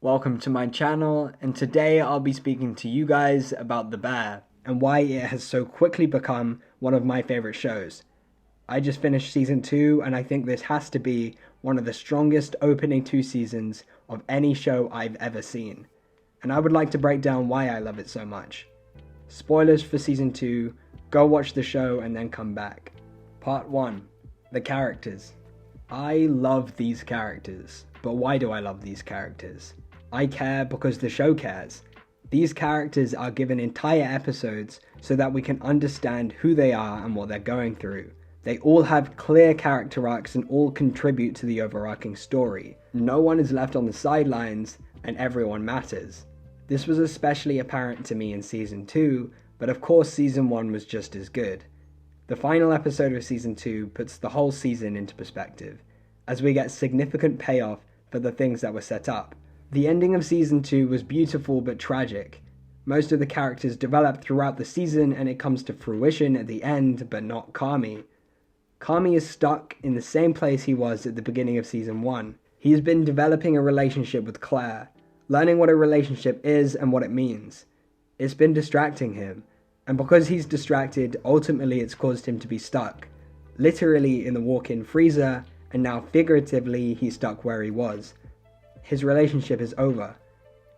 Welcome to my channel, and today I'll be speaking to you guys about The Bear and why it has so quickly become one of my favorite shows. I just finished season 2 and I think this has to be one of the strongest opening 2 seasons of any show I've ever seen. And I would like to break down why I love it so much. Spoilers for season 2, go watch the show and then come back. Part 1. The characters. I love these characters, but why do I love these characters? I care because the show cares. These characters are given entire episodes so that we can understand who they are and what they're going through. They all have clear character arcs and all contribute to the overarching story. No one is left on the sidelines and everyone matters. This was especially apparent to me in season 2, but of course season 1 was just as good. The final episode of season 2 puts the whole season into perspective, as we get significant payoff for the things that were set up. The ending of season 2 was beautiful but tragic. Most of the characters developed throughout the season and it comes to fruition at the end, but not Kami. Kami is stuck in the same place he was at the beginning of season 1. He has been developing a relationship with Claire, learning what a relationship is and what it means. It's been distracting him, and because he's distracted, ultimately it's caused him to be stuck. Literally in the walk-in freezer, and now figuratively he's stuck where he was. His relationship is over.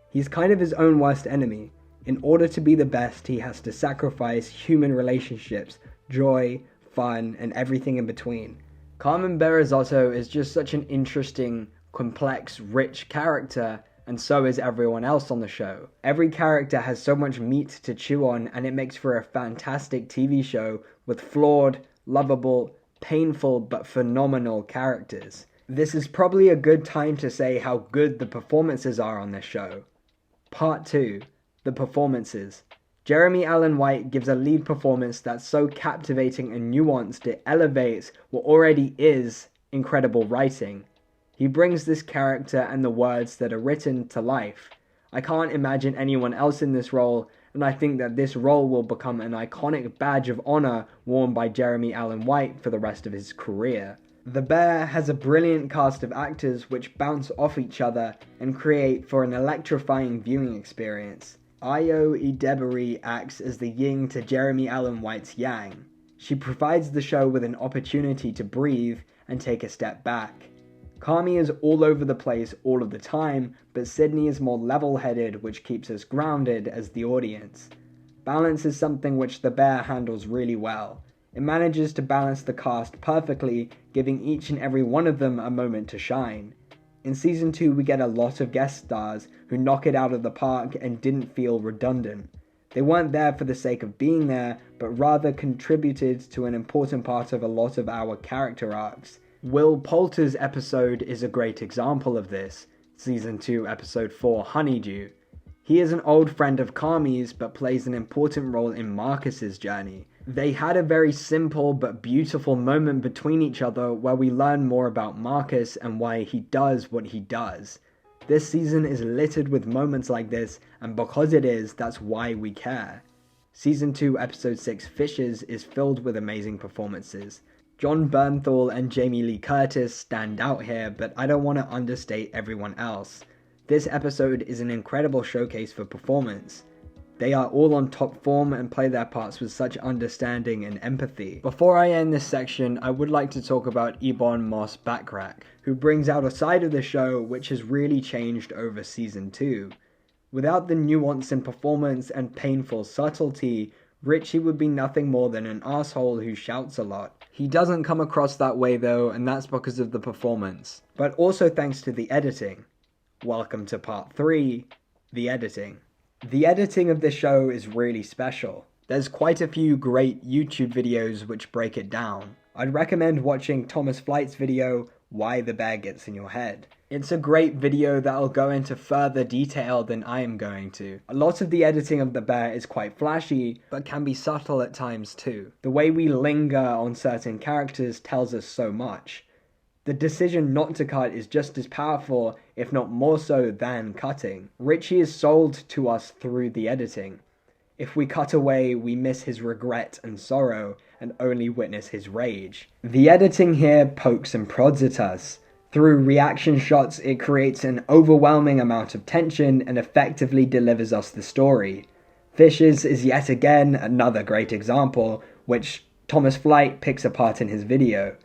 He's kind of his own worst enemy. In order to be the best, he has to sacrifice human relationships, joy, fun, and everything in between. Carmen Berizotto is just such an interesting, complex, rich character, and so is everyone else on the show. Every character has so much meat to chew on, and it makes for a fantastic TV show with flawed, lovable, painful, but phenomenal characters. This is probably a good time to say how good the performances are on this show. Part 2. The performances. Jeremy Allen White gives a lead performance that's so captivating and nuanced it elevates what already is incredible writing. He brings this character and the words that are written to life. I can't imagine anyone else in this role, and I think that this role will become an iconic badge of honor worn by Jeremy Allen White for the rest of his career. The Bear has a brilliant cast of actors which bounce off each other and create for an electrifying viewing experience. Ayo Edebiri acts as the yin to Jeremy Allen White's yang. She provides the show with an opportunity to breathe and take a step back. Kami is all over the place all of the time, but Sydney is more level-headed, which keeps us grounded as the audience. Balance is something which The Bear handles really well. It manages to balance the cast perfectly, giving each and every one of them a moment to shine. In season 2 we get a lot of guest stars who knock it out of the park and didn't feel redundant. They weren't there for the sake of being there, but rather contributed to an important part of a lot of our character arcs. Will Poulter's episode is a great example of this. Season 2 episode 4, Honeydew. He is an old friend of Kami's but plays an important role in Marcus's journey. They had a very simple but beautiful moment between each other where we learn more about Marcus and why he does what he does. This season is littered with moments like this, and because it is, that's why we care. Season 2 episode 6, Fishes, is filled with amazing performances. Jon Bernthal and Jamie Lee Curtis stand out here, but I don't want to understate everyone else. This episode is an incredible showcase for performance. They are all on top form and play their parts with such understanding and empathy. Before I end this section, I would like to talk about Ebon Moss-Bachrach, who brings out a side of the show which has really changed over season 2. Without the nuance in performance and painful subtlety, Richie would be nothing more than an asshole who shouts a lot. He doesn't come across that way though, and that's because of the performance, but also thanks to the editing. Welcome to part 3, the editing. The editing of this show is really special. There's quite a few great YouTube videos which break it down. I'd recommend watching Thomas Flight's video, Why the Bear Gets in Your Head. It's a great video that'll go into further detail than I am going to. A lot of the editing of The Bear is quite flashy, but can be subtle at times too. The way we linger on certain characters tells us so much. The decision not to cut is just as powerful, if not more so, than cutting. Richie is sold to us through the editing. If we cut away, we miss his regret and sorrow, and only witness his rage. The editing here pokes and prods at us. Through reaction shots, it creates an overwhelming amount of tension and effectively delivers us the story. Fishes is yet again another great example, which Thomas Flight picks apart in his video.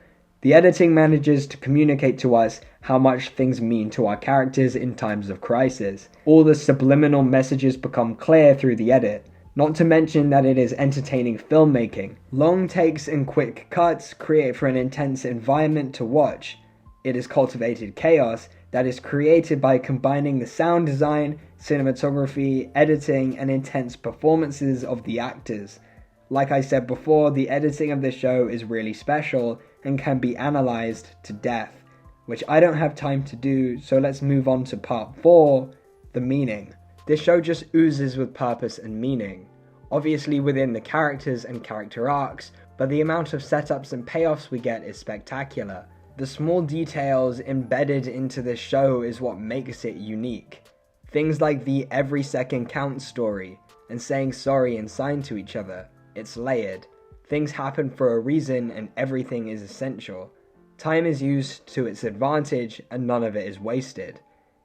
The editing manages to communicate to us how much things mean to our characters in times of crisis. All the subliminal messages become clear through the edit. Not to mention that it is entertaining filmmaking. Long takes and quick cuts create for an intense environment to watch. It is cultivated chaos that is created by combining the sound design, cinematography, editing, and intense performances of the actors. Like I said before, the editing of this show is really special and can be analyzed to death, which I don't have time to do, so let's move on to part 4, the meaning. This show just oozes with purpose and meaning, obviously within the characters and character arcs, but the amount of setups and payoffs we get is spectacular. The small details embedded into this show is what makes it unique. Things like the every second counts story, and saying sorry and sign to each other. It's layered. Things happen for a reason and everything is essential. Time is used to its advantage and none of it is wasted.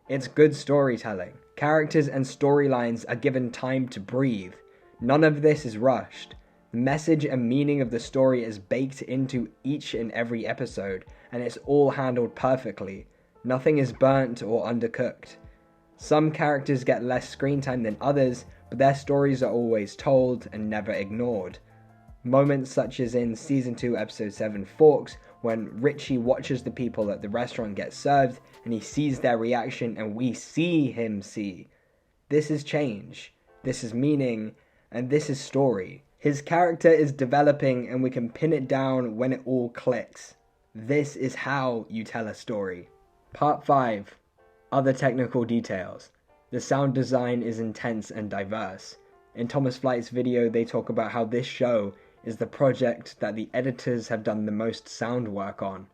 It's good storytelling. Characters and storylines are given time to breathe. None of this is rushed. The message and meaning of the story is baked into each and every episode, and it's all handled perfectly. Nothing is burnt or undercooked. Some characters get less screen time than others, but their stories are always told and never ignored. Moments such as in Season 2 Episode 7 Forks, when Richie watches the people at the restaurant get served and he sees their reaction and we see him see. This is change, this is meaning, and this is story. His character is developing and we can pin it down when it all clicks. This is how you tell a story. Part 5. Other technical details. The sound design is intense and diverse. In Thomas Flight's video, they talk about how this show is the project that the editors have done the most sound work on.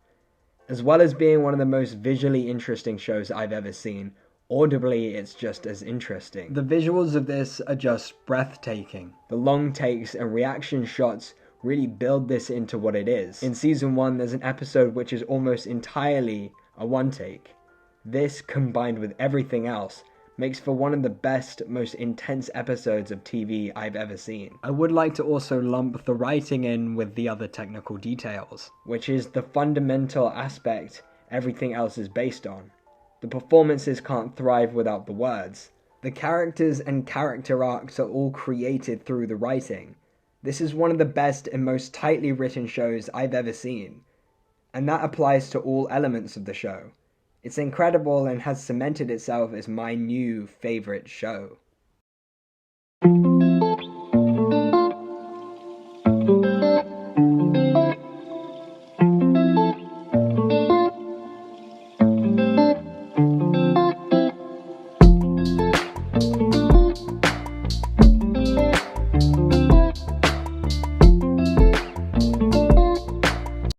As well as being one of the most visually interesting shows I've ever seen, audibly it's just as interesting. The visuals of this are just breathtaking. The long takes and reaction shots really build this into what it is. In Season 1, there's an episode which is almost entirely a one take. This, combined with everything else, makes for one of the best, most intense episodes of TV I've ever seen. I would like to also lump the writing in with the other technical details, which is the fundamental aspect everything else is based on. The performances can't thrive without the words. The characters and character arcs are all created through the writing. This is one of the best and most tightly written shows I've ever seen, and that applies to all elements of the show. It's incredible and has cemented itself as my new favorite show.